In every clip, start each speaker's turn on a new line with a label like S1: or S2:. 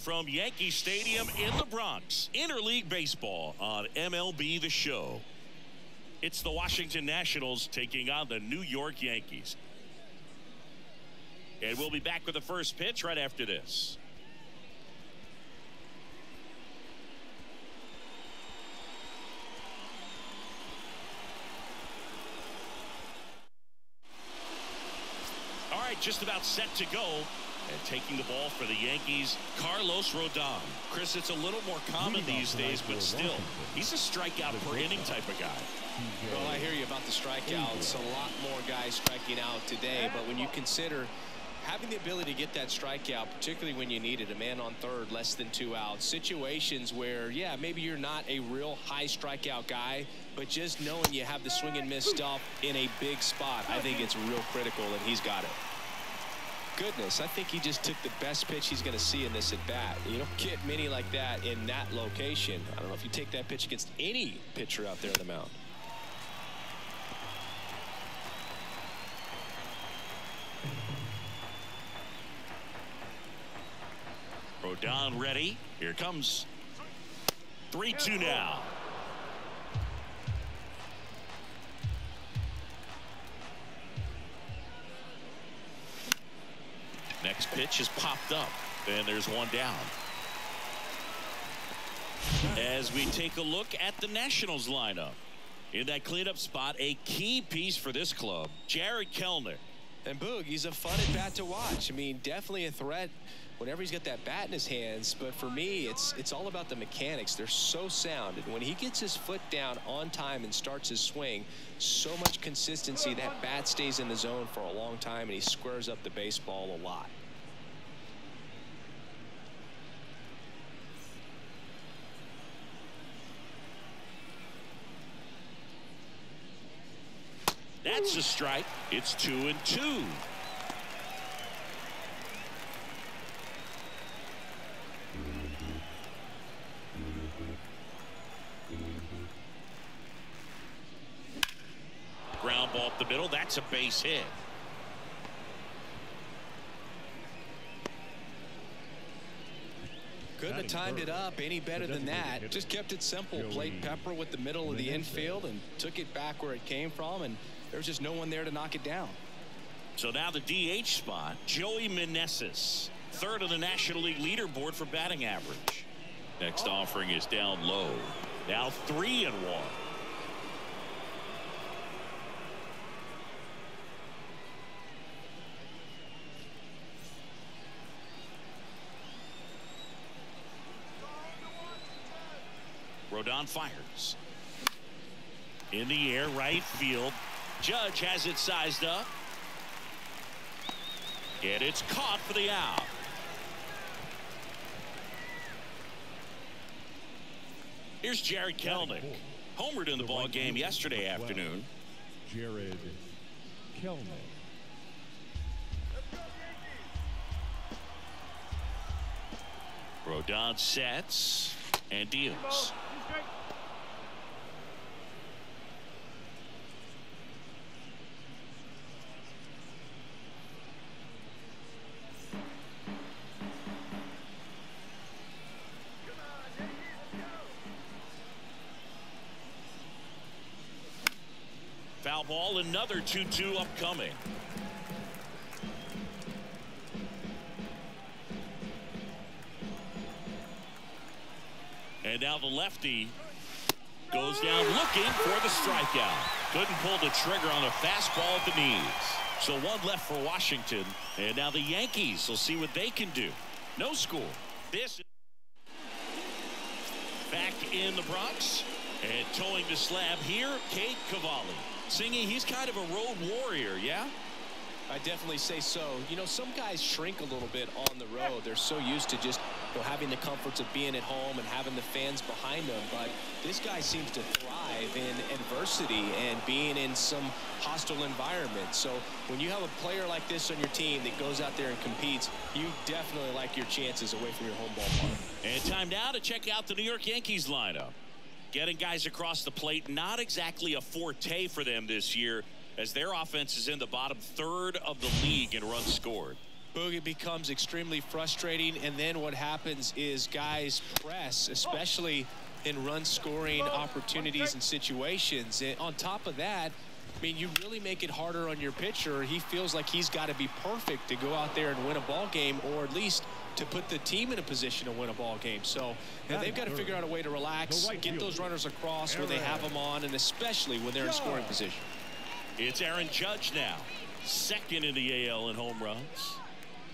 S1: from Yankee Stadium in the Bronx. Interleague Baseball on MLB The Show. It's the Washington Nationals taking on the New York Yankees. And we'll be back with the first pitch right after this. All right, just about set to go. And taking the ball for the Yankees, Carlos Rodon. Chris, it's a little more common these days, but still, he's a strikeout per inning type of guy.
S2: Well, I hear you about the strikeouts. A lot more guys striking out today, but when you consider having the ability to get that strikeout, particularly when you need it, a man on third, less than 2 outs, situations where, yeah, maybe you're not a real high strikeout guy, but just knowing you have the swing and miss stuff in a big spot, I think it's real critical, and he's got it. Goodness, I think he just took the best pitch he's going to see in this at bat. You don't get many like that in that location. I don't know if you take that pitch against any pitcher out there on the mound.
S1: Rodon ready. Here comes 3-2 now. Next pitch is popped up, and there's one down. As we take a look at the Nationals lineup, in that cleanup spot, a key piece for this club, Jarred Kelenic.
S2: And Boog, he's a fun at bat to watch. I mean, definitely a threat whenever he's got that bat in his hands. But for me, it's all about the mechanics. They're so sound. And when he gets his foot down on time and starts his swing, so much consistency, that bat stays in the zone for a long time, and he squares up the baseball a lot.
S1: That's a strike. It's 2-2. Ground ball up the middle. That's a base hit.
S2: Couldn't have timed it up any better than that. Just kept it simple. Played pepper with the middle of the infield and took it back where it came from, and there was just no one there to knock it down.
S1: So now the DH spot, Joey Meneses, third of the National League leaderboard for batting average. Next offering is down low. Now 3-1. Rodon fires. In the air, right field. Judge has it sized up. And it's caught for the out. Here's Jarred Kelenic. Homered in the ball game yesterday afternoon.
S3: Jarred Kelenic.
S1: Rodon sets and deals. Foul ball, another 2-2 upcoming. And now the lefty goes down looking for the strikeout. Couldn't pull the trigger on a fastball at the knees. So one left for Washington. And now the Yankees will see what they can do. No score. This is back in the Bronx. And towing the slab here, Cade Cavalli. Singing, he's kind of a road warrior, yeah?
S2: I definitely say so. You know, some guys shrink a little bit on the road. They're so used to just, you know, having the comforts of being at home and having the fans behind them. But this guy seems to thrive in adversity and being in some hostile environment. So when you have a player like this on your team that goes out there and competes, you definitely like your chances away from your home ballpark.
S1: And time now to check out the New York Yankees lineup. Getting guys across the plate, not exactly a forte for them this year, as their offense is in the bottom third of the league in runs scored.
S2: Boog, it becomes extremely frustrating, and then what happens is guys press, especially in run-scoring opportunities and situations. And on top of that, I mean, you really make it harder on your pitcher. He feels like he's got to be perfect to go out there and win a ball game, or at least to put the team in a position to win a ball game. So they've got to figure out a way to relax, get those runners across when they have them on, and especially when they're in scoring position.
S1: It's Aaron Judge now, second in the AL in home runs.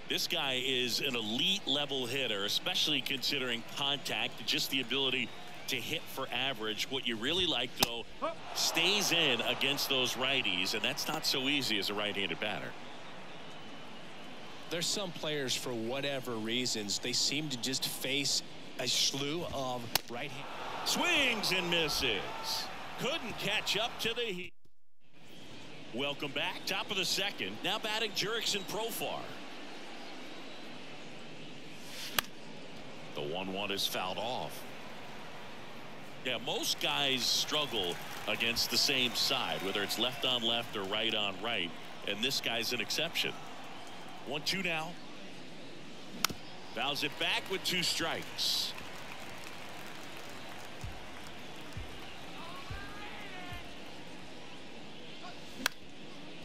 S1: This guy is an elite level hitter, especially considering contact, just the ability to hit for average. What you really like, though, stays in against those righties, and that's not so easy as a right-handed batter.
S2: There's some players, for whatever reasons, they seem to just face a slew of right-hand.
S1: Swings and misses. Couldn't catch up to the heat. Welcome back. Top of the second. Now batting Jurickson Profar. The 1-1 is fouled off. Yeah, most guys struggle against the same side, whether it's left on left or right on right, and this guy's an exception. 1-2 now. Fouls it back with 2 strikes.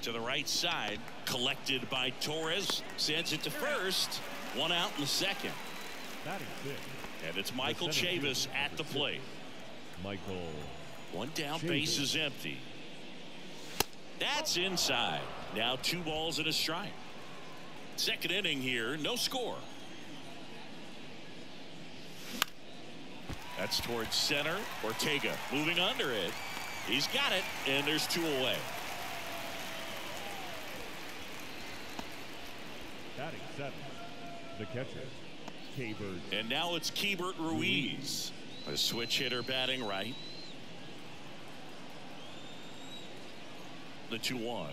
S1: To the right side, collected by Torres, sends it to first. 1 out in the second. And it's Michael Chavis at the plate.
S3: Michael.
S1: 1 down, base is empty. That's inside. Now 2 balls and a strike. Second inning here, no score. That's towards center. Ortega moving under it. He's got it, and there's 2 away.
S3: Batting 7th, the catcher, Keibert.
S1: And now it's Keibert Ruiz, a switch hitter batting right. The 2-1.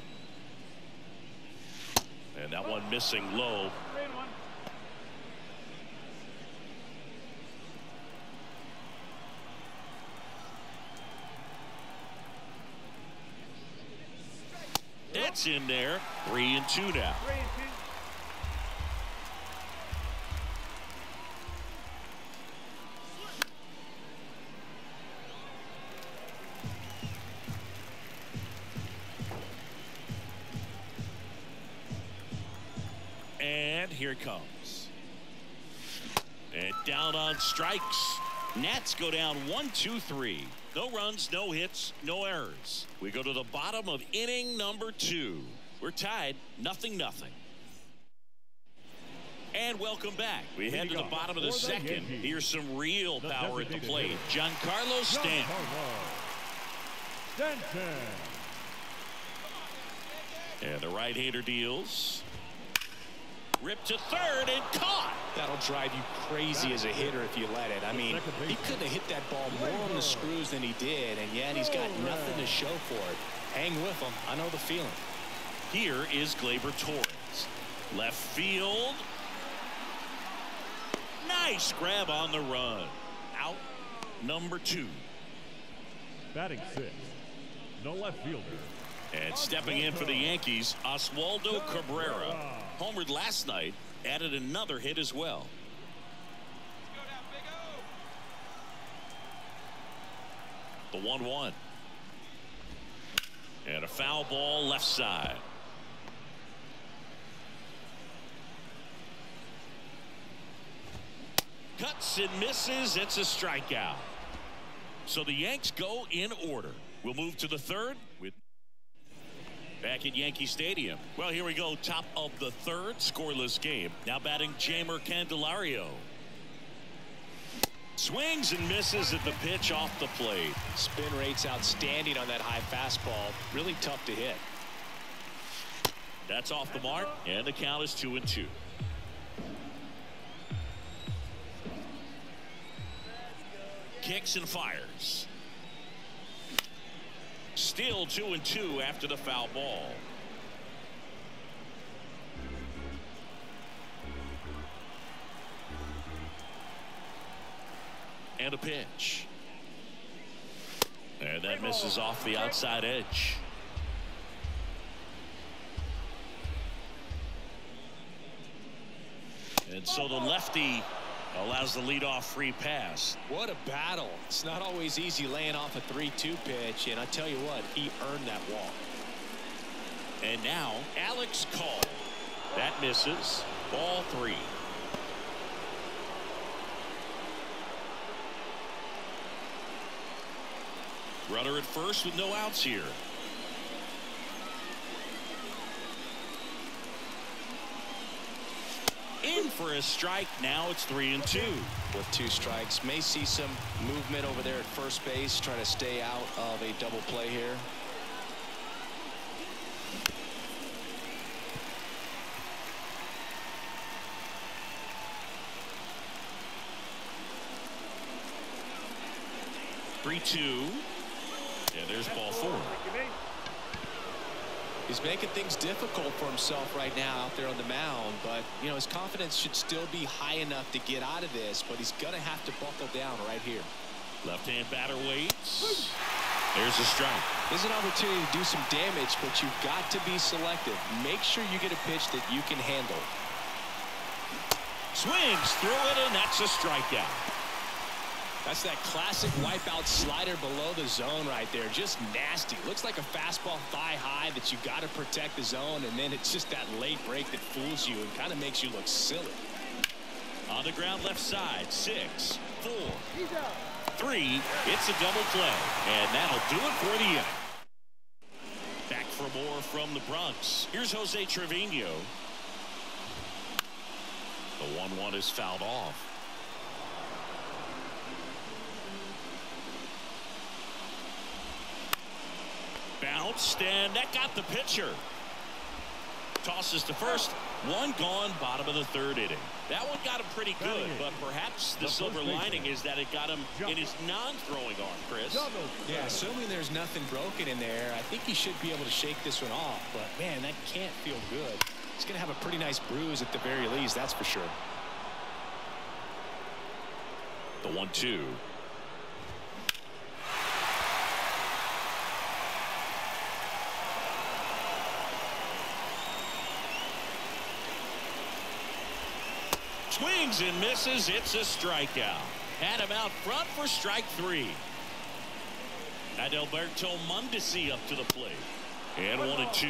S1: And that one missing low. That's in there. 3-2 now. And here it comes. And down on strikes. Nats go down 1-2-3. No runs, no hits, no errors. We go to the bottom of inning number 2. We're tied 0-0. And welcome back. We head to the bottom of the second. Here's some real power at the plate. Giancarlo Stanton. And the right-hander deals. Ripped to third and caught.
S2: That'll drive you crazy as a hitter if you let it. I mean, he couldn't have hit that ball more on the screws than he did, and yet he's got nothing to show for it. Hang with him. I know the feeling.
S1: Here is Gleyber Torres. Left field. Nice grab on the run. Out number 2.
S3: Batting 6th, no left fielder.
S1: And stepping in for the Yankees, Oswaldo Cabrera. Homered last night, added another hit as well. The 1-1. And a foul ball left side. Cuts and misses. It's a strikeout. So the Yanks go in order. We'll move to the third with back at Yankee Stadium. Well, here we go. Top of the third, scoreless game. Now batting Jeimer Candelario. Swings and misses at the pitch off the plate.
S2: Spin rate's outstanding on that high fastball. Really tough to hit.
S1: That's off the mark, and the count is 2-2. Kicks and fires. Still 2-2 after the foul ball. And a pitch. And that misses off the outside edge. And so the lefty allows the leadoff free pass.
S2: What a battle. It's not always easy laying off a 3-2 pitch, and I tell you what, he earned that walk.
S1: And now Alex Call. That misses. Ball 3. Runner at first with no outs here. In for a strike. Now it's 3-2.
S2: With 2 strikes, may see some movement over there at first base, trying to stay out of a double play here.
S1: And there's ball 4.
S2: He's making things difficult for himself right now out there on the mound, but you know his confidence should still be high enough to get out of this, but he's gonna have to buckle down right here.
S1: Left-hand batter waits. There's a strike.
S2: There's an opportunity to do some damage, but you've got to be selective. Make sure you get a pitch that you can handle.
S1: Swings through it, and that's a strikeout.
S2: That's that classic wipeout slider below the zone right there. Just nasty. Looks like a fastball thigh high that you got to protect the zone, and then it's just that late break that fools you and kind of makes you look silly.
S1: On the ground left side. 6, 4, 3. It's a double play, and that'll do it for the inning. Back for more from the Bronx. Here's Jose Trevino. The 1-1 is fouled off. Bounced, and that got the pitcher. Tosses to first. 1 gone, bottom of the 3rd inning. That one got him pretty good, but perhaps the silver lining is that it got him in his non-throwing arm, Chris.
S2: Yeah, assuming there's nothing broken in there, I think he should be able to shake this one off. But, man, that can't feel good. He's going to have a pretty nice bruise at the very least, that's for sure.
S1: The 1-2. Swings and misses. It's a strikeout. Had him out front for strike 3. Adalberto Mondesi up to the plate. And 1-2.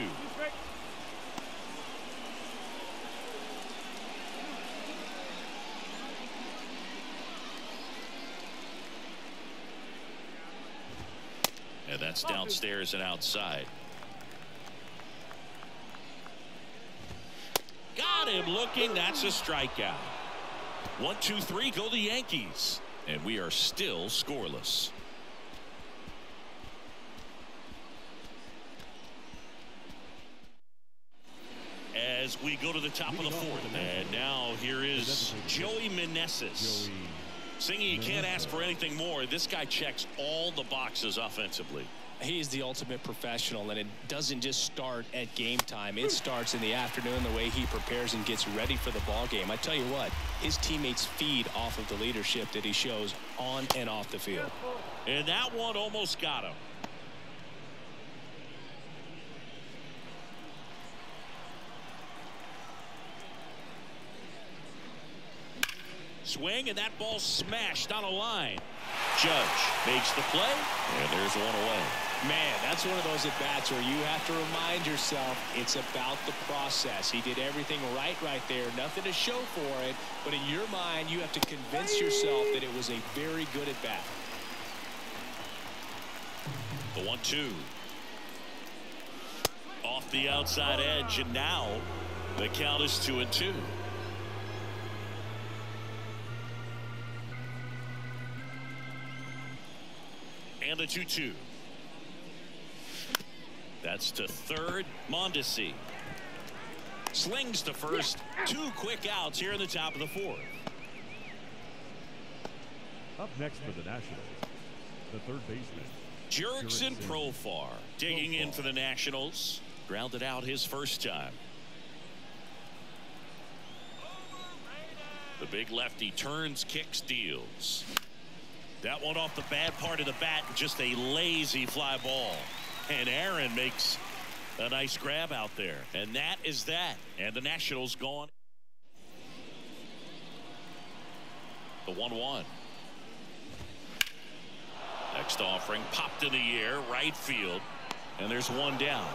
S1: And that's downstairs and outside. Got him looking. That's a strikeout. 1, 2, 3 go the Yankees. And we are still scoreless. As we go to the top of the 4th. And now here is Joey Meneses. Singing, you can't ask for anything more. This guy checks all the boxes offensively.
S2: He's the ultimate professional, and it doesn't just start at game time. It starts in the afternoon, the way he prepares and gets ready for the ball game. I tell you what, his teammates feed off of the leadership that he shows on and off the field.
S1: And that one almost got him. Swing, and that ball smashed on a line. Judge makes the play, and there's one away.
S2: Man, that's one of those at-bats where you have to remind yourself it's about the process. He did everything right there. Nothing to show for it, but in your mind, you have to convince yourself that it was a very good at-bat.
S1: The 1-2. Off the outside edge, and now the count is 2-2. And the 2-2. That's to third. Mondesi slings to first. 2 quick outs here in the top of the 4th.
S3: Up next for the Nationals, the third baseman,
S1: Jurickson Profar digging in for the Nationals. Grounded out his first time. The big lefty turns, kicks, deals. That one off the bad part of the bat, just a lazy fly ball. And Aaron makes a nice grab out there. And that is that. And the Nationals gone. The 1-1. Next offering popped in the air, right field, and there's one down.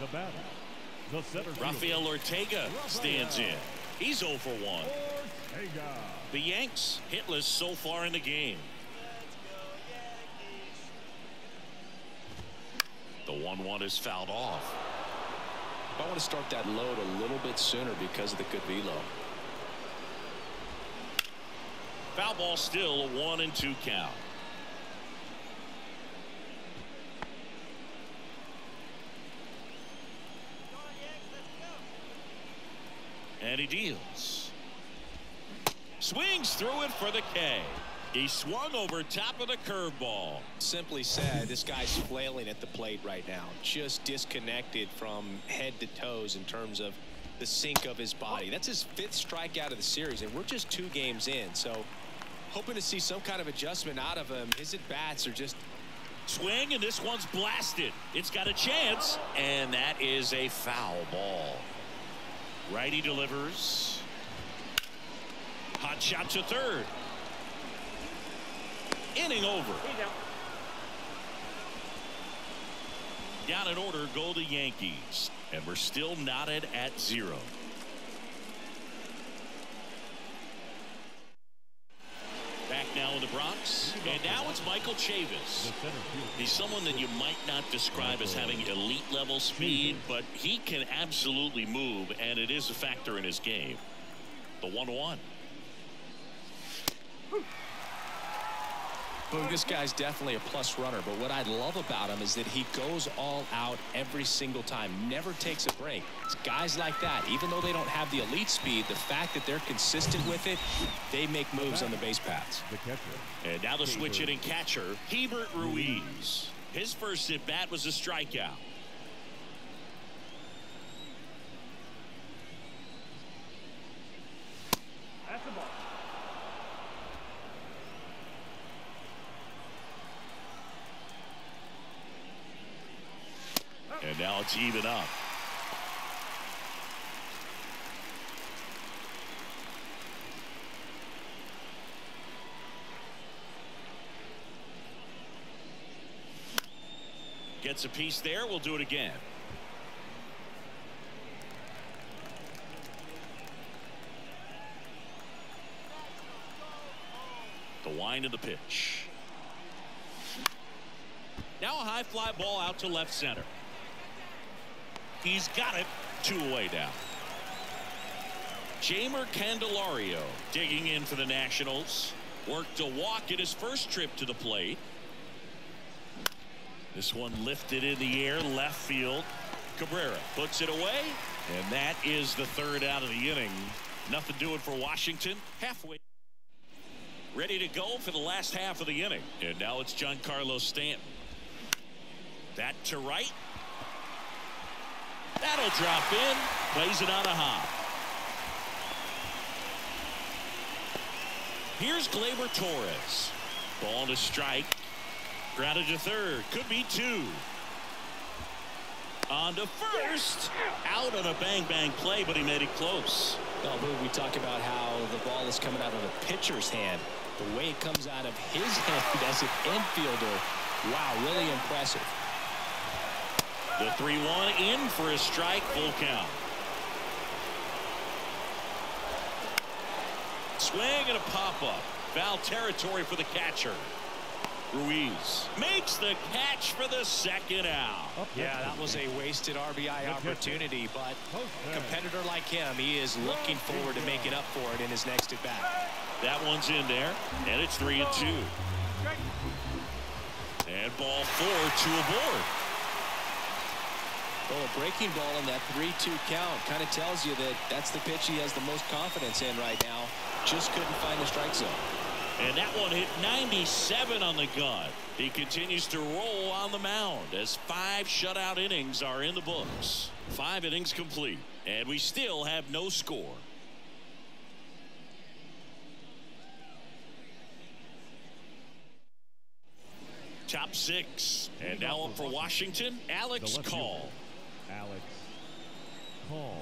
S3: The batter, the center fielder,
S1: Rafael Ortega stands in. He's 0 for 1.
S3: Ortega.
S1: The Yanks hitless so far in the game. The 1-1 is fouled off.
S2: I want to start that load a little bit sooner because of the good velo.
S1: Foul ball, still a 1-2 count. And he deals. Swings through it for the K. He swung over top of the curveball.
S2: Simply said, this guy's flailing at the plate right now. Just disconnected from head to toes in terms of the sink of his body. That's his 5th strikeout of the series, and we're just 2 games in. So hoping to see some kind of adjustment out of him. His at-bats are just...
S1: Swing, and this one's blasted. It's got a chance, and that is a foul ball. Righty delivers. Hot shot to third. Inning over. Down in order go the Yankees, and we're still knotted at 0. Back now in the Bronx, and now it's Michael Chavis. He's someone that you might not describe as having elite level speed, but he can absolutely move, and it is a factor in his game. The 1-1.
S2: Boom, this guy's definitely a plus runner, but what I love about him is that he goes all out every single time, never takes a break. It's guys like that, even though they don't have the elite speed, the fact that they're consistent with it, they make moves on the base paths.
S1: And now the switch hitting catcher, Hebert Ruiz. His first at bat was a strikeout.
S4: That's the ball.
S1: And now it's even up. Gets a piece there. We'll do it again. The wind of the pitch. Now a high fly ball out to left center. He's got it. 2 away now. Jeimer Candelario digging in for the Nationals. Worked a walk in his first trip to the plate. This one lifted in the air, left field. Cabrera puts it away, and that is the 3rd out of the inning. Nothing doing for Washington. Halfway. Ready to go for the last half of the inning. And now it's Giancarlo Stanton. That to right. That'll drop in. Plays it on a hop. Here's Gleyber Torres. Ball to strike. Grounded to third. Could be 2. On to first. Out on a bang-bang play, but he made it close.
S2: Well, we talk about how the ball is coming out of the pitcher's hand. The way it comes out of his hand as an infielder. Wow, really impressive.
S1: The 3-1 in for a strike, full count. Swing and a pop-up. Foul territory for the catcher. Ruiz makes the catch for the 2nd out.
S2: Yeah, that was a wasted RBI opportunity, but a competitor like him, he is looking forward to making up for it in his next at-bat.
S1: That one's in there, and it's 3-2. And ball 4, 2 aboard.
S2: Well, a breaking ball in that 3-2 count kind of tells you that that's the pitch he has the most confidence in right now. Just couldn't find the strike zone.
S1: And that one hit 97 on the gun. He continues to roll on the mound as 5 shutout innings are in the books. 5 innings complete, and we still have no score. Top 6, and now up for Washington, Alex Call.
S3: Alex Call.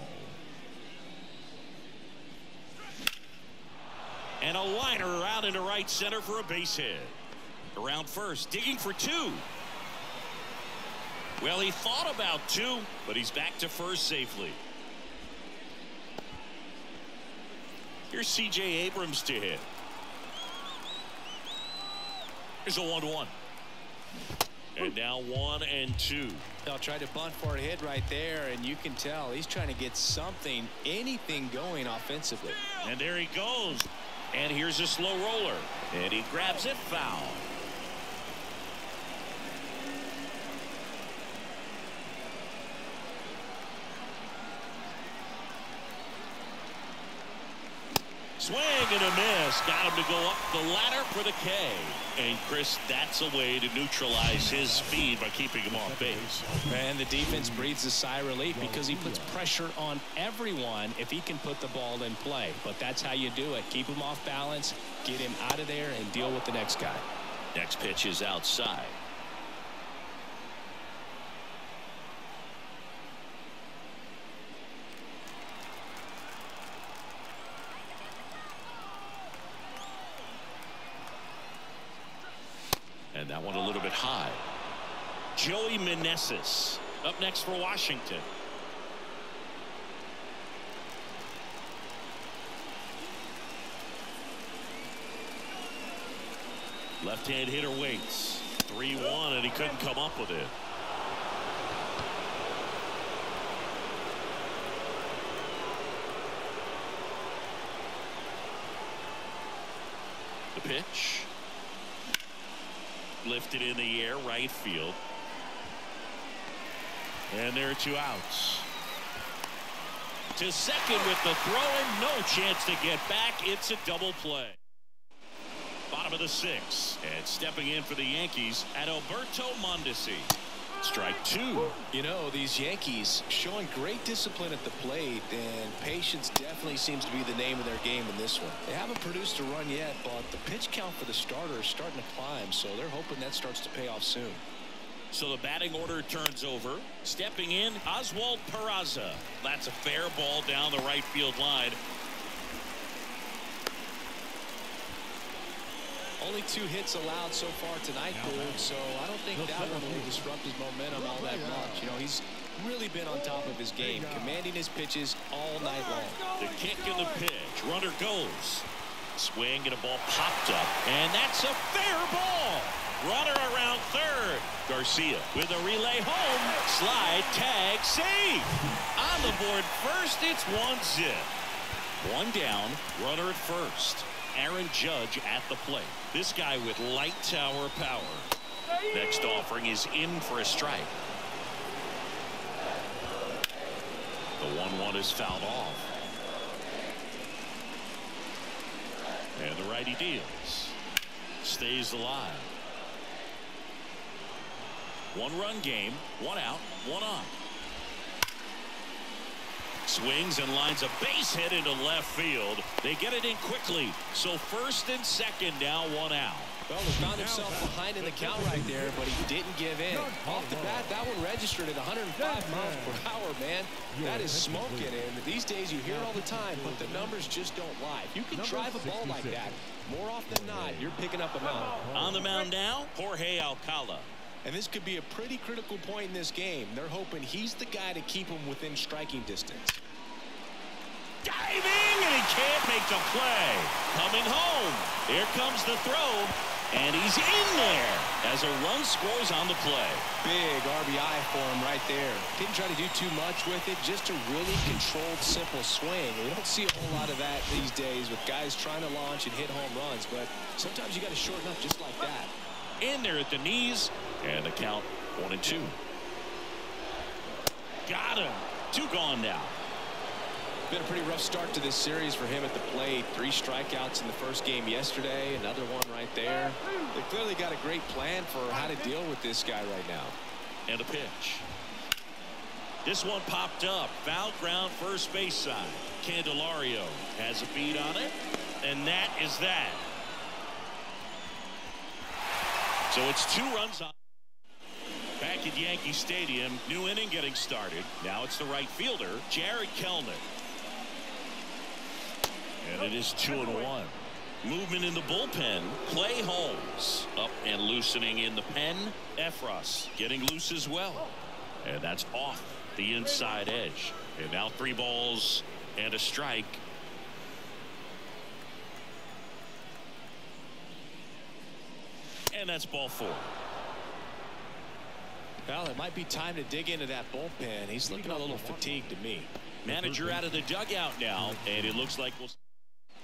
S1: And a liner out into right center for a base hit. Around first, digging for two. Well, he thought about two, but he's back to first safely. Here's C.J. Abrams to hit. Here's a 1-1. And now 1-2.
S2: They'll try to bunt for a hit right there, and you can tell he's trying to get something, anything going offensively.
S1: And there he goes. And here's a slow roller. And he grabs it foul. Swing and a miss. Got him to go up the ladder for the K. And Chris, that's a way to neutralize his speed by keeping him off base.
S2: And the defense breathes a sigh of relief because he puts pressure on everyone if he can put the ball in play. But that's how you do it. Keep him off balance, get him out of there, and deal with the next guy.
S1: Next pitch is outside. And that one a little bit high. Joey Meneses up next for Washington. Left-hand hitter waits. 3-1, and he couldn't come up with it. The pitch. Lifted in the air, right field. And there are 2 outs. To second with the throw and no chance to get back. It's a double play. Bottom of the 6th. And stepping in for the Yankees at Alberto Mondesi. Strike 2.
S2: You know, these Yankees showing great discipline at the plate, and patience definitely seems to be the name of their game in this one. They haven't produced a run yet, but the pitch count for the starter is starting to climb, so they're hoping that starts to pay off soon.
S1: So the batting order turns over. Stepping in, Oswald Peraza. That's a fair ball down the right field line.
S2: Only 2 hits allowed so far tonight, Boone, so I don't think that one will disrupt his momentum all that much. You know, he's really been on top of his game, commanding his pitches all night long.
S1: The kick and the pitch. Runner goes. Swing and a ball popped up, and that's a fair ball. Runner around third. Garcia with a relay home. Slide, tag, save. On the board first, it's 1-0. 1 down, runner at first. Aaron Judge at the plate. This guy with light tower power. Next offering is in for a strike. The 1-1 is fouled off. And the righty deals. Stays alive. 1-run game. 1 out, 1 on. Swings and lines a base hit into left field. They get it in quickly. So first and second, now 1 out.
S2: Well, he found himself behind in the count right there, but he didn't give in. Off the bat, that one registered at 105 miles per hour, man. That is smoking, and these days you hear it all the time, but the numbers just don't lie. If you can drive a ball like that, more often than not, you're picking up a mound.
S1: On the mound now, Jorge Alcala.
S2: And this could be a pretty critical point in this game. They're hoping he's the guy to keep them within striking distance.
S1: Diving, and he can't make the play. Coming home. Here comes the throw, and he's in there as a run scores on the play.
S2: Big RBI for him right there. Didn't try to do too much with it, just a really controlled, simple swing. We don't see a whole lot of that these days with guys trying to launch and hit home runs, but sometimes you got to shorten up just like that.
S1: In there at the knees, and the count 1-2. Got him. 2 gone now.
S2: Been a pretty rough start to this series for him at the plate. 3 strikeouts in the first game yesterday, another one right there. They clearly got a great plan for how to deal with this guy right now.
S1: And a pitch. This one popped up. Foul ground first base side. Candelario has a beat on it, and that is that. So it's 2 runs on. Back back at Yankee Stadium. New inning getting started. Now it's the right fielder, Jared Kelnick. And it is 2-1. Movement in the bullpen. Clay Holmes up and loosening in the pen. Efros getting loose as well. And that's off the inside edge. And now 3 balls and a strike. And that's ball 4.
S2: Well, it might be time to dig into that bullpen. He's looking a little fatigued to me.
S1: Manager out of the dugout now, and it looks like we'll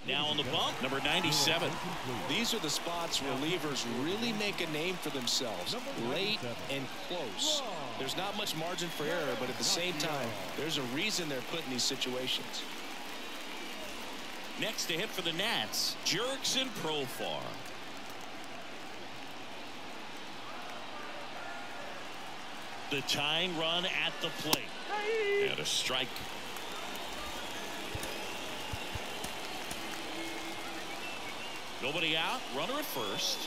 S1: now on the bump, number 97.
S2: These are the spots relievers really make a name for themselves, late and close. There's not much margin for error, but at the same time, there's a reason they're put in these situations.
S1: Next to hit for the Nats, Jurickson Profar. The tying run at the plate. And a strike. Nobody out. Runner at first.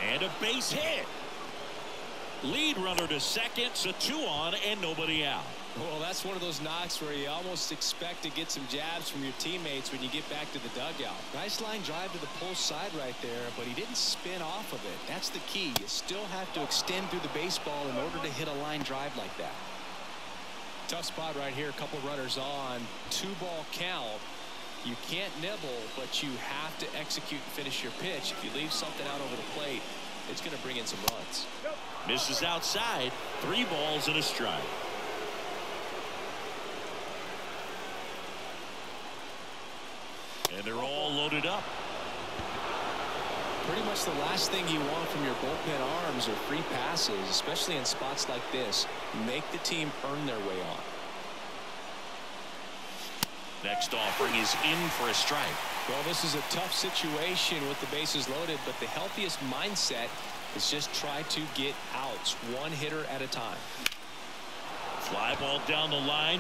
S1: And a base hit. Lead runner to second. So 2 on and nobody out.
S2: Well, that's one of those knocks where you almost expect to get some jabs from your teammates when you get back to the dugout. Nice line drive to the pull side right there, but he didn't spin off of it. That's the key. You still have to extend through the baseball in order to hit a line drive like that. Tough spot right here. A couple runners on. 2-ball count. You can't nibble, but you have to execute and finish your pitch. If you leave something out over the plate, it's going to bring in some runs.
S1: Misses outside. 3 balls and a strike. And they're all loaded up.
S2: Pretty much the last thing you want from your bullpen arms are free passes, especially in spots like this. Make the team earn their way on.
S1: Next offering is in for a strike.
S2: Well, this is a tough situation with the bases loaded, but the healthiest mindset is just try to get outs, 1 hitter at a time.
S1: Fly ball down the line.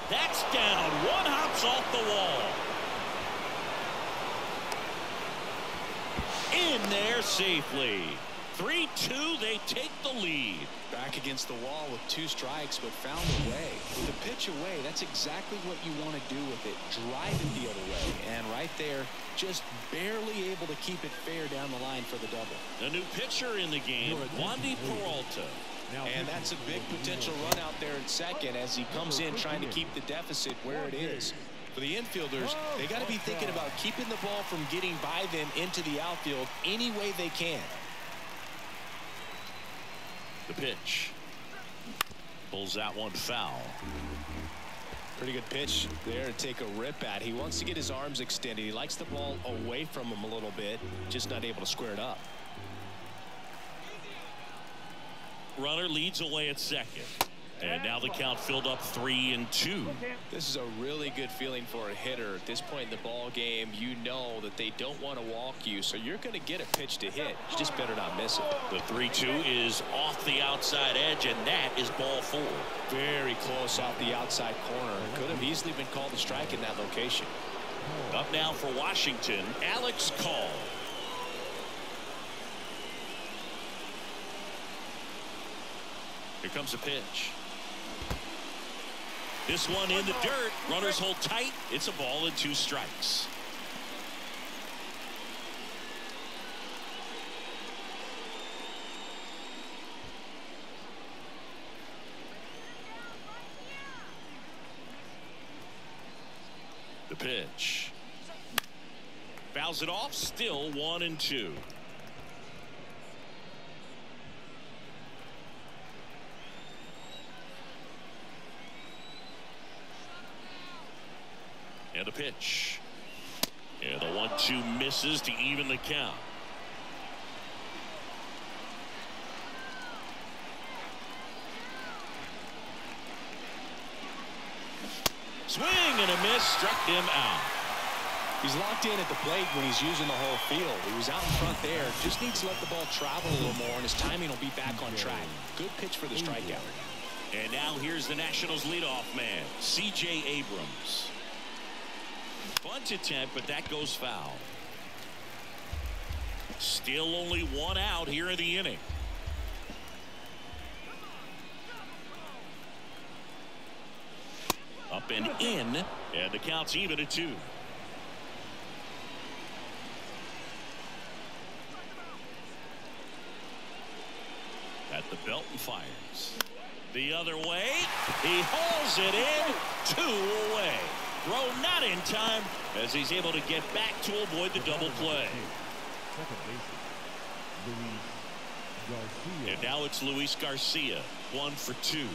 S1: That's down. 1 hops off the wall. In there safely. 3-2, they take the lead.
S2: Back against the wall with 2 strikes, but found a way. With the pitch away, that's exactly what you want to do with it. Drive it the other way. And right there, just barely able to keep it fair down the line for the double.
S1: The new pitcher in the game, Wandy Peralta.
S2: And that's a big potential run out there in second as he comes in trying to keep the deficit where it is. For the infielders, they got to be thinking about keeping the ball from getting by them into the outfield any way they can.
S1: The pitch. Pulls that one foul.
S2: Pretty good pitch there to take a rip at. He wants to get his arms extended. He likes the ball away from him a little bit, just not able to square it up.
S1: Runner leads away at second. And now the count filled up 3-2.
S2: This is a really good feeling for a hitter. At this point in the ball game, you know that they don't want to walk you, so you're going to get a pitch to hit. You just better not miss it.
S1: The 3-2 is off the outside edge, and that is ball 4.
S2: Very close off the outside corner. Could have easily been called a strike in that location.
S1: Up now for Washington, Alex Call. Here comes a pitch. This one in the dirt. Runners hold tight. It's a ball and 2 strikes. The pitch. Fouls it off. Still 1-2. And a pitch. And the 1-2 misses to even the count. Swing and a miss, struck him out.
S2: He's locked in at the plate when he's using the whole field. He was out in front there. Just needs to let the ball travel a little more, and his timing will be back on track. Good pitch for the strikeout.
S1: And now here's the Nationals leadoff man, C.J. Abrams. Bunt attempt, but that goes foul. Still only one out here in the inning. Up and in, and the count's even at 2. At the belt and fires. The other way. He hauls it in. 2 away. Throw not in time as he's able to get back to avoid the double play. And now it's Luis Garcia. 1 for 2.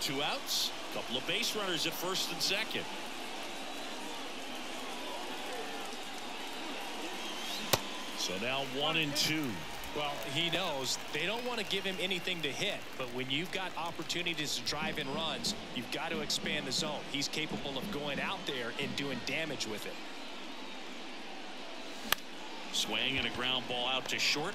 S1: 2 outs. Couple of base runners at first and second. So now 1 and 2.
S2: Well, he knows they don't want to give him anything to hit, but when you've got opportunities to drive in runs, you've got to expand the zone. He's capable of going out there and doing damage with it.
S1: Swing and a ground ball out to short.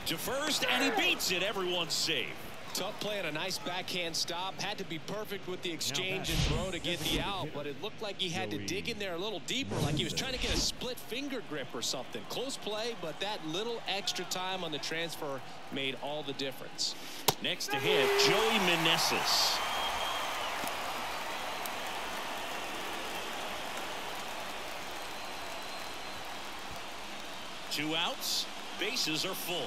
S1: To first, and he beats it. Everyone's safe.
S2: Tough play and a nice backhand stop. Had to be perfect with the exchange and throw to get the out, but it looked like he had to dig in there a little deeper, like he was trying to get a split finger grip or something. Close play, but that little extra time on the transfer made all the difference.
S1: Next to hit, Joey Meneses. Two outs, bases are full.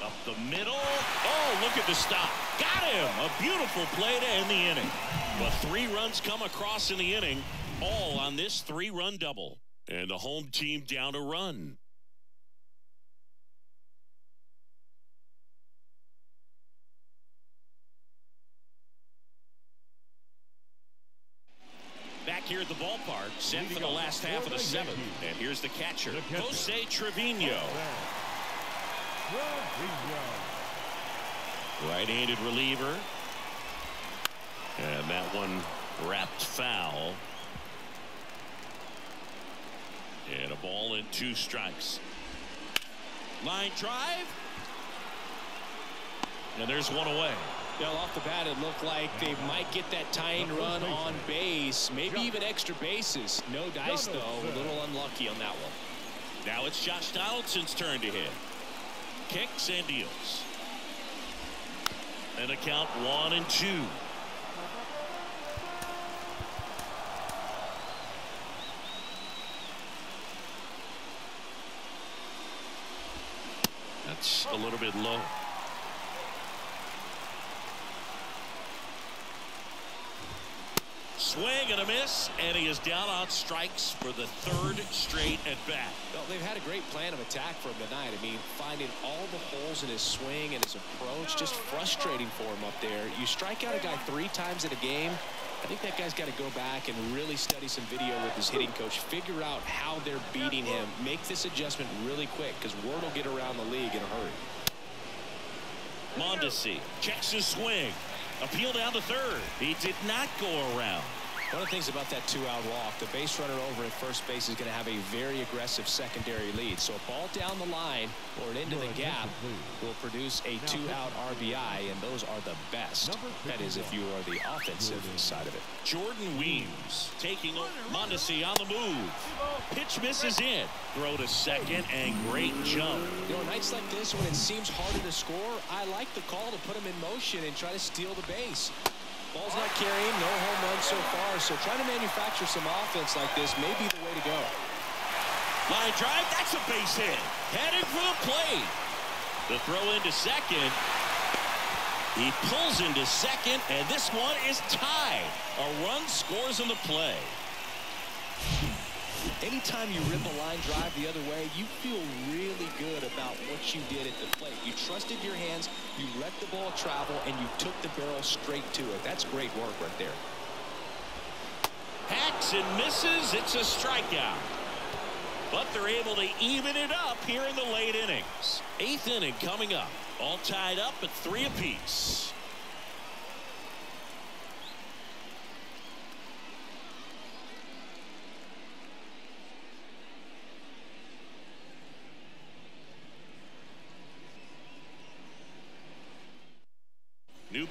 S1: Up the middle. Oh, look at the stop. Got him. A beautiful play to end the inning. But 3 runs come across in the inning, all on this 3-run double. And the home team down a run. Back here at the ballpark, set for the last half of the 7th. And here's the catcher, Jose Trevino. Right-handed reliever. And that one wrapped foul. And a ball and 2 strikes. Line drive. And there's 1 away.
S2: Well, off the bat, it looked like they might get that tying run on base, maybe even extra bases. No dice, though. A little unlucky on that one.
S1: Now it's Josh Donaldson's turn to hit. Kicks and deals. And a count 1 and 2. That's a little bit low. Swing and a miss, and he is down on strikes for the 3rd straight at bat.
S2: Well, they've had a great plan of attack for him tonight. I mean, finding all the holes in his swing and his approach, just frustrating for him up there. You strike out a guy 3 times in a game, I think that guy's got to go back and really study some video with his hitting coach, figure out how they're beating him, make this adjustment really quick, because word will get around the league in a hurry.
S1: Mondesi checks his swing. Appeal down to 3rd. He did not go around.
S2: One of the things about that 2-out walk, the base runner over at first base is going to have a very aggressive secondary lead. So a ball down the line or into the gap will produce a 2-out RBI, and those are the best. That is, if you are the offensive side of it.
S1: Jordan Weems taking Mondesi on the move. Pitch misses in. Throw to second, and great jump.
S2: You know, nights like this when it seems harder to score, I like the call to put him in motion and try to steal the base. Ball's not carrying, no home runs so far, so trying to manufacture some offense like this may be the way to go.
S1: Line drive, that's a base hit. Heading for the plate. The throw into second. He pulls into second, and this one is tied. A run scores on the play.
S2: Anytime you rip a line drive the other way, you feel really good about what you did at the plate. You trusted your hands, you let the ball travel, and you took the barrel straight to it. That's great work right there.
S1: Hacks and misses. It's a strikeout. But they're able to even it up here in the late innings. 8th inning coming up. All tied up at 3 apiece.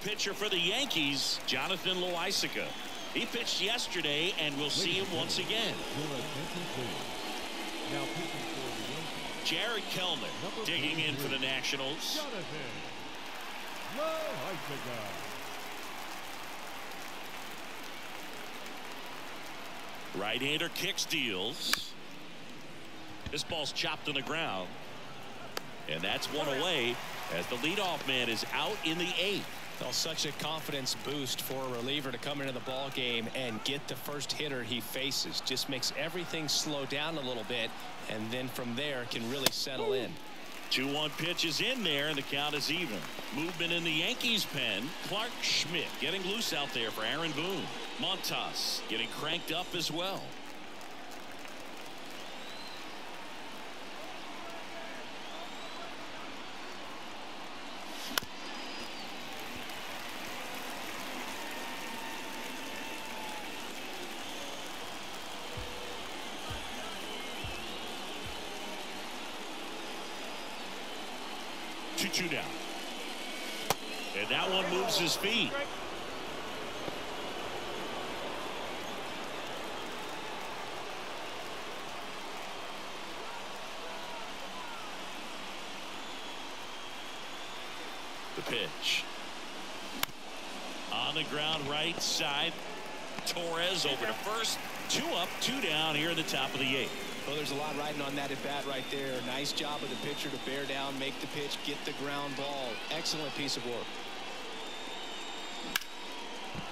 S1: pitcher for the Yankees, Jonathan Loaisiga. He pitched yesterday, and we'll see him once again.
S3: Now pitching for the Yankees,
S1: Jared Kellman digging in for the Nationals.
S3: Jonathan Loaisiga.
S1: Right-hander kicks, deals. This ball's chopped on the ground. And that's one away as the leadoff man is out in the 8th.
S2: Well, such a confidence boost for a reliever to come into the ball game and get the first hitter he faces. Just makes everything slow down a little bit, and then from there can really settle in.
S1: 2-1 pitch is in there, and the count is even. Movement in the Yankees pen. Clark Schmidt getting loose out there for Aaron Boone. Montas getting cranked up as well. Two down. And that one moves his feet. The pitch. On the ground, right side. Torres over to first. 2 up, 2 down here in the top of the 8th.
S2: Well, there's a lot riding on that at bat right there. Nice job of the pitcher to bear down, make the pitch, get the ground ball. Excellent piece of work.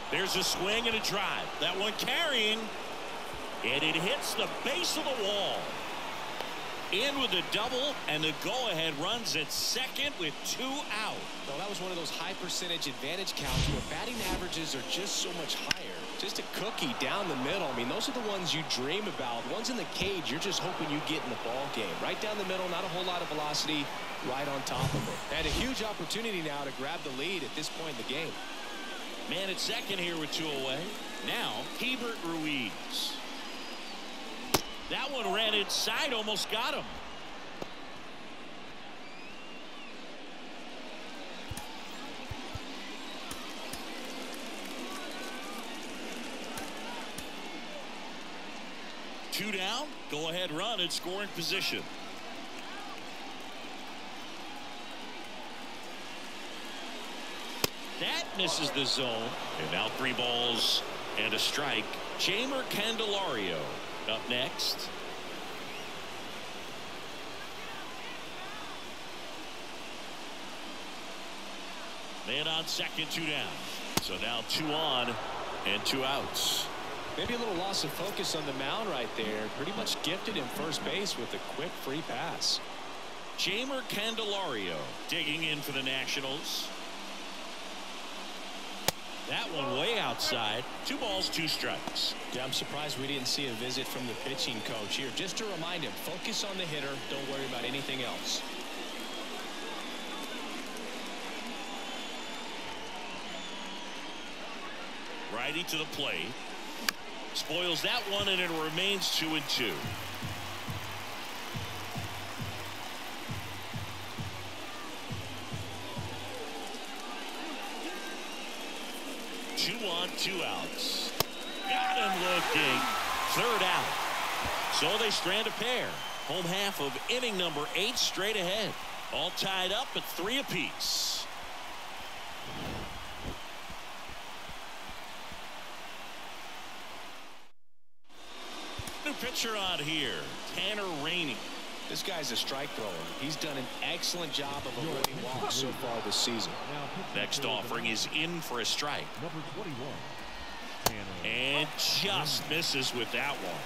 S1: There's a swing and a drive. That one carrying. And it hits the base of the wall. In with a double, and the go-ahead runs at second with 2 out.
S2: Well, that was one of those high percentage advantage counts where batting averages are just so much higher. Just a cookie down the middle. I mean, those are the ones you dream about. Ones in the cage, you're just hoping you get in the ball game. Right down the middle, not a whole lot of velocity, right on top of it. And a huge opportunity now to grab the lead at this point in the game.
S1: Man at second here with 2 away. Now, Hebert Ruiz. That one ran inside, almost got him. Two down, go ahead run in scoring position. That misses the zone. And now 3 balls and a strike. Jeimer Candelario up next. Man on second, 2 down. So now 2 on and 2 outs.
S2: Maybe a little loss of focus on the mound right there. Pretty much gifted in first base with a quick free pass.
S1: Jeimer Candelario digging in for the Nationals. That one way outside. 2 balls, 2 strikes.
S2: Yeah, I'm surprised we didn't see a visit from the pitching coach here. Just to remind him, focus on the hitter. Don't worry about anything else.
S1: Righty to the plate. Spoils that one, and it remains 2-2. Two on, 2 outs. Got him looking. 3rd out. So they strand a pair. Home half of inning number 8 straight ahead. All tied up at 3 apiece. New pitcher on here, Tanner Rainey.
S2: This guy's a strike thrower. He's done an excellent job of avoiding walks so far this season.
S1: Next offering is in for a strike.
S3: Number 21.
S1: And just misses with that one.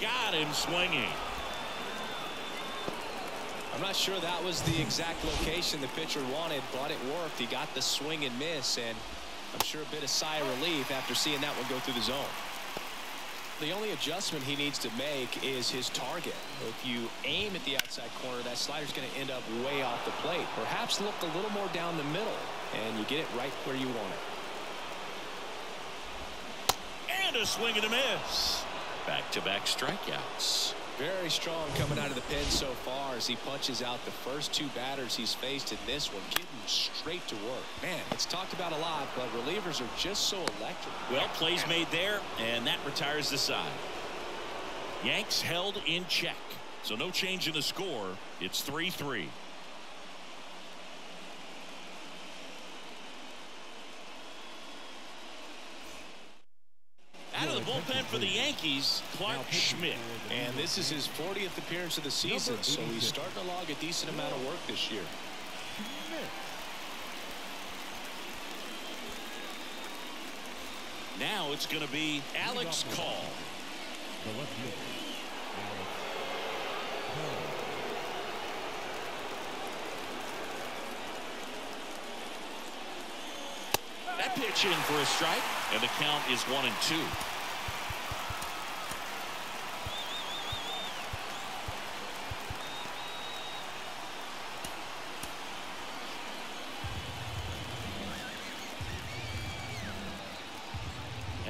S1: Got him swinging.
S2: I'm not sure that was the exact location the pitcher wanted, but it worked. He got the swing and miss, and I'm sure a bit of sigh of relief after seeing that one go through the zone. The only adjustment he needs to make is his target. If you aim at the outside corner, that slider's going to end up way off the plate. Perhaps look a little more down the middle, and you get it right where you want it.
S1: And a swing and a miss. Back-to-back strikeouts.
S2: Very strong coming out of the pen so far as he punches out the first two batters he's faced in this one, getting straight to work. Man, it's talked about a lot, but relievers are just so electric.
S1: Well, plays made there, and that retires the side. Yanks held in check, so no change in the score. It's 3-3. Out of the bullpen for the Yankees, Clark Schmidt.
S2: And this is his 40th appearance of the season, so he's starting to log a decent amount of work this year.
S1: Now it's going to be Alex Call. That pitch in for a strike, and the count is 1-2.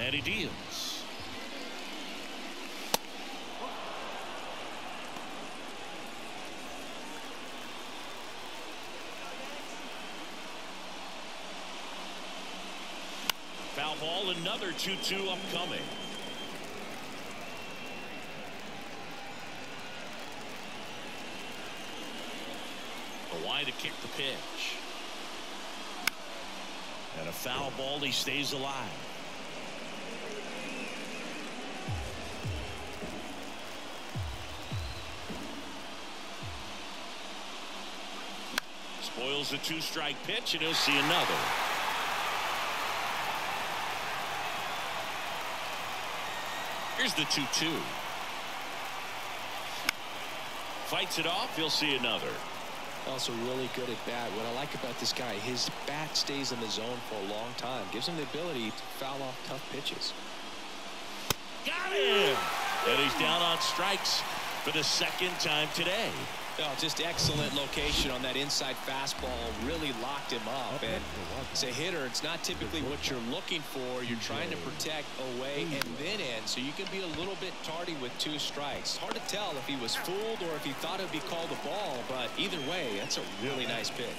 S1: And he deals. Foul ball, another 2-2 upcoming. Wide to kick the pitch. And a foul ball, he stays alive. Spoils the 2-strike pitch, and he'll see another. Here's the 2-2. Fights it off. He'll see another.
S2: Also really good at bat. What I like about this guy, his bat stays in the zone for a long time. Gives him the ability to foul off tough pitches.
S1: Got him! And he's down on strikes for the second time today.
S2: Oh, just excellent location on that inside fastball. Really locked him up. And as a hitter, it's not typically what you're looking for. You're trying to protect away and then in, so you can be a little bit tardy with 2 strikes. Hard to tell if he was fooled or if he thought it would be called a ball, but either way, that's a really nice pitch.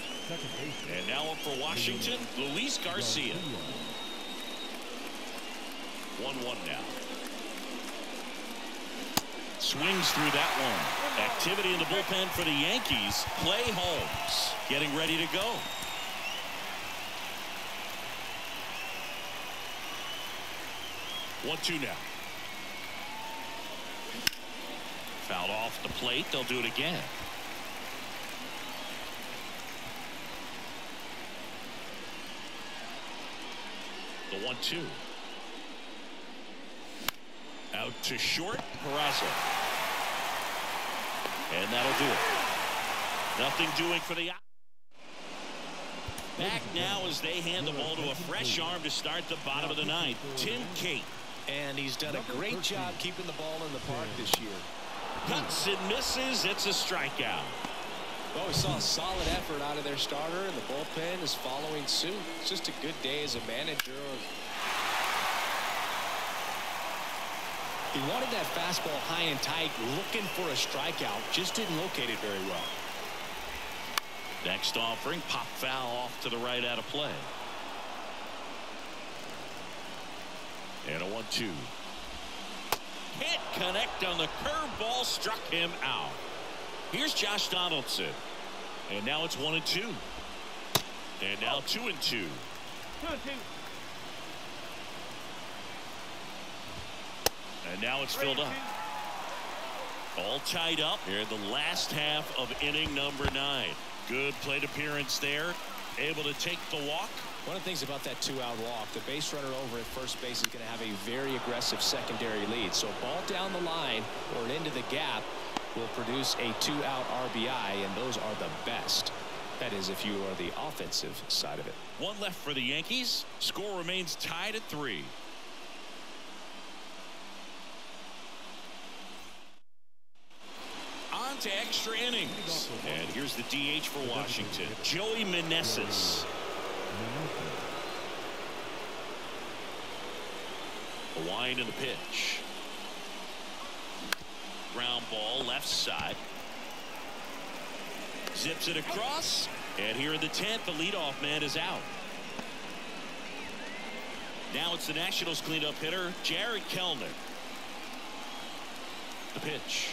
S1: And now up for Washington, Luis Garcia. 1-1 now. Swings through that one. Activity in the bullpen for the Yankees. Clay Holmes getting ready to go. One-two now. Fouled off the plate. They'll do it again. The 1-2. Out to short, Peraza. And that'll do it. Nothing doing for the... Back now as they hand the ball to a fresh arm to start the bottom of the ninth. Tim Cate.
S2: And he's done a great job keeping the ball in the park this year.
S1: Cuts and misses. It's a strikeout.
S2: Well, we saw a solid effort out of their starter, and the bullpen is following suit. It's just a good day as a manager. He wanted that fastball high and tight, looking for a strikeout. Just didn't locate it very well.
S1: Next offering, pop foul off to the right out of play. And a 1-2. Can't connect on the curveball, struck him out. Here's Josh Donaldson. And now it's 1-2. And now 2-2.
S4: 2-2.
S1: And now it's filled up. All tied up here in the last half of inning number 9. Good plate appearance there. Able to take the walk.
S2: One of the things about that 2-out walk, the base runner over at first base is going to have a very aggressive secondary lead. So a ball down the line or into the gap will produce a 2-out RBI, and those are the best. That is, if you are the offensive side of it.
S1: One left for the Yankees. Score remains tied at 3. On to extra innings. And here's the DH for Washington, Joey Meneses. A wind in the pitch. ground ball left side. Zips it across. And here in the 10th, the leadoff man is out. Now it's the Nationals cleanup hitter, Jared Kellner. The pitch.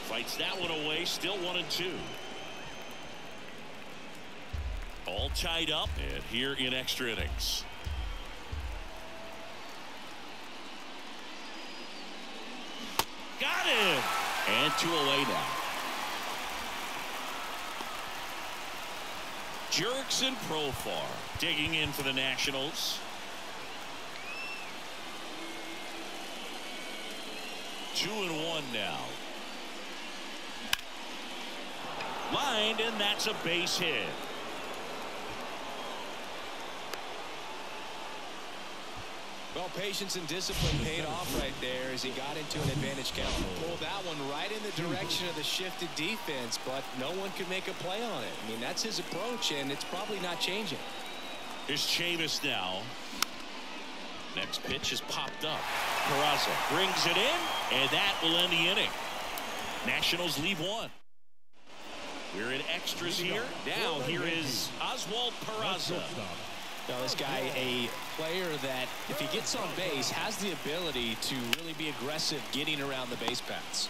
S1: Fights that one away, still 1-2. All tied up, and here in extra innings. Got him! And 2 away now. Jurickson Profar digging in for the Nationals. 2-1 now. Lined, and that's a base hit.
S2: Well, patience and discipline paid off right there as he got into an advantage count. Pulled that one right in the direction of the shifted defense, but no one could make a play on it. I mean, that's his approach, and it's probably not changing.
S1: Here's Chavis now. Next pitch is popped up. Peraza brings it in, and that will end the inning. Nationals leave 1. We're in extras here. Now here is Oswald Peraza.
S2: Now this guy, a player that if he gets on base has the ability to really be aggressive getting around the base paths.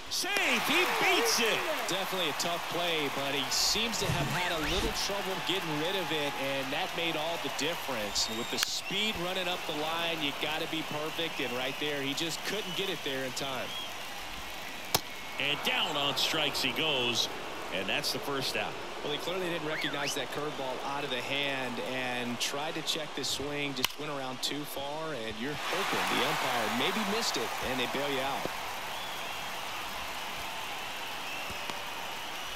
S1: Save, he beats it.
S2: Definitely a tough play, but he seems to have had a little trouble getting rid of it, and that made all the difference. With the speed running up the line, you got to be perfect, and right there he just couldn't get it there in time.
S1: And down on strikes he goes, and that's the first out.
S2: Well, he clearly didn't recognize that curveball out of the hand and tried to check the swing, just went around too far, and you're hoping the umpire maybe missed it, and they bail you out.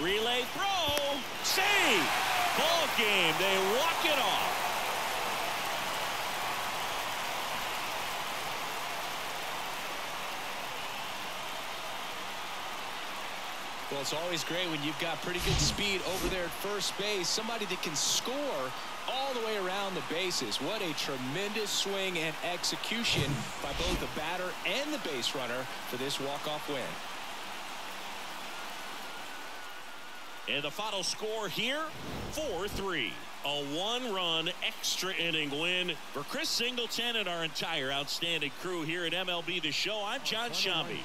S1: Relay throw, save, ball game, they walk it off.
S2: Well, it's always great when you've got pretty good speed over there at first base. Somebody that can score all the way around the bases. What a tremendous swing and execution by both the batter and the base runner for this walk-off win.
S1: And the final score here, 4-3. A 1-run extra inning win for Chris Singleton and our entire outstanding crew here at MLB The Show. I'm John Shambi.